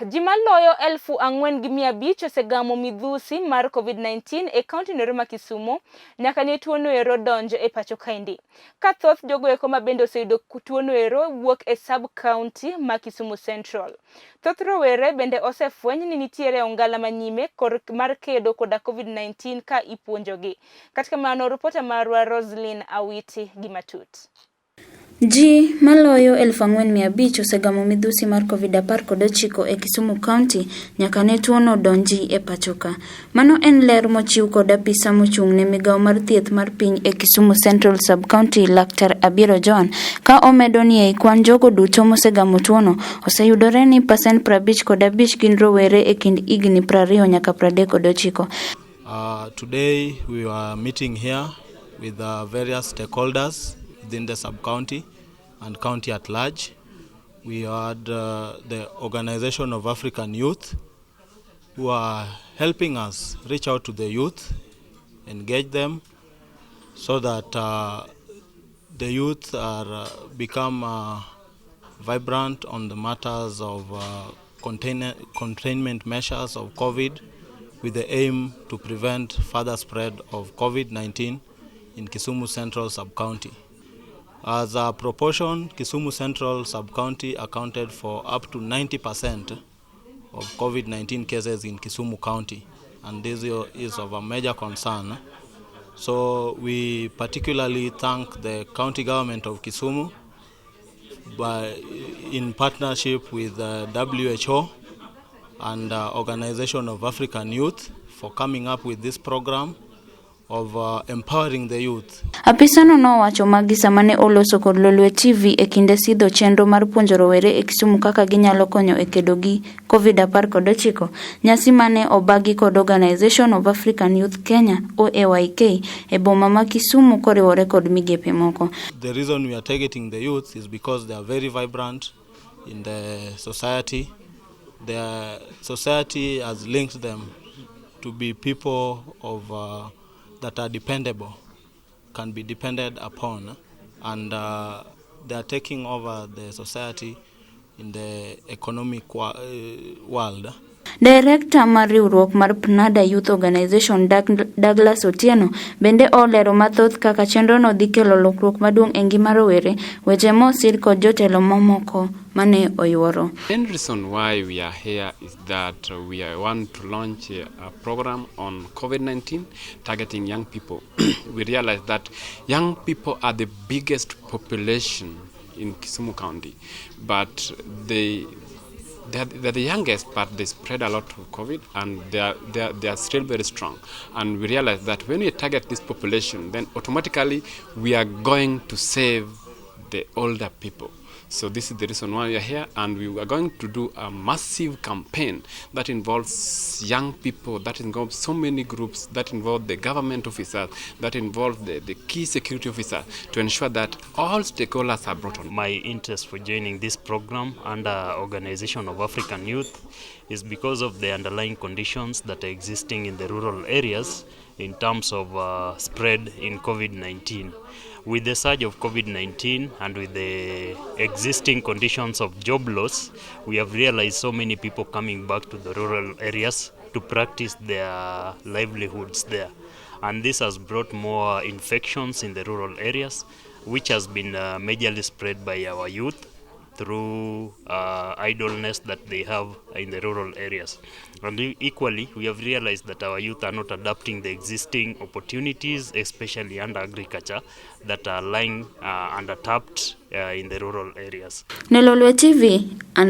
Ji maloyo 4,500 osegamo midhusi mar COVID-19 e kaunti ma Kisumu nyaka ne tuono ero donjo epachoka. Ka thoth jogo eko mabende oseyudo tuono ero wuok e subcounty ma Kisumu Central. Thoth Rowere bende osefweny ni nitie ongala manyime mar kedo koda COVID-19 ka ipuonjogi. Katika mano ripota marwa Roslyn Awiti gi matut. Ji maloyo 4,500 osegamo midhusi mar COVID-19 e Kisumu County nyaka ne tuono donji epachoka. Mano en ler mochiw kod apisa mochung'ne migawo mar thieth mar piny e Kisumu Central Sub-County Laktar Abiro John, ka omedo ni ei kwan jogo duto mosegamo tuono oseyudore ni %55 gin rowere e kind higni 20 nyaka 39. Today we are meeting here with various stakeholders within the sub-county and county at large. We had the Organization of African Youth who are helping us reach out to the youth, engage them so that the youth are become vibrant on the matters of containment measures of COVID, with the aim to prevent further spread of COVID-19 in Kisumu Central Sub-County. As a proportion, Kisumu Central Sub-County accounted for up to 90% of COVID-19 cases in Kisumu County, and this is of a major concern. So we particularly thank the county government of Kisumu in partnership with WHO and Organization of African Youth for coming up with this program of empowering the youth. Apisano nowacho magi sama ne oloso kod Lolwe TV e kinde sidho chenro mar puonjo rowere e Kisumu kaka ginyalo konyo e kedo gi COVID-19, nyasi mane obagi kod Organization of African Youth Kenya (OAYK) e boma ma Kisumu koriwore kod migepe moko. The reason we are targeting the youth is because they are very vibrant in the society. The society has linked them to be people of that are dependable, can be depended upon, and they are taking over the society in the economic world. Director mar riwruok mar PNADA Youth Organization Douglas Otieno bende olero mathoth kaka chenro no dhi kelo lokruok maduong' e ngima rowere, weche mosir kod jotelo mamoko mane oyuoro. The reason why we are here is that we want to launch a program on COVID-19 targeting young people. We realize that young people are the biggest population in Kisumu County, but they're the youngest, but they spread a lot of COVID, and they are still very strong. And we realize that when we target this population, then automatically we are going to save the older people. So this is the reason why we are here, and we are going to do a massive campaign that involves young people, that involves so many groups, that involve the government officers, that involve the key security officers, to ensure that all stakeholders are brought on. My interest for joining this program under Organization of African Youth is because of the underlying conditions that are existing in the rural areas in terms of spread in COVID-19. With the surge of COVID-19 and with the existing conditions of job loss, we have realized so many people coming back to the rural areas to practice their livelihoods there. And this has brought more infections in the rural areas, which has been majorly spread by our youth through idleness that they have in the rural areas. And equally, we have realized that our youth are not adapting the existing opportunities, especially under agriculture, that are lying undertapped in the rural areas. Lolwe TV and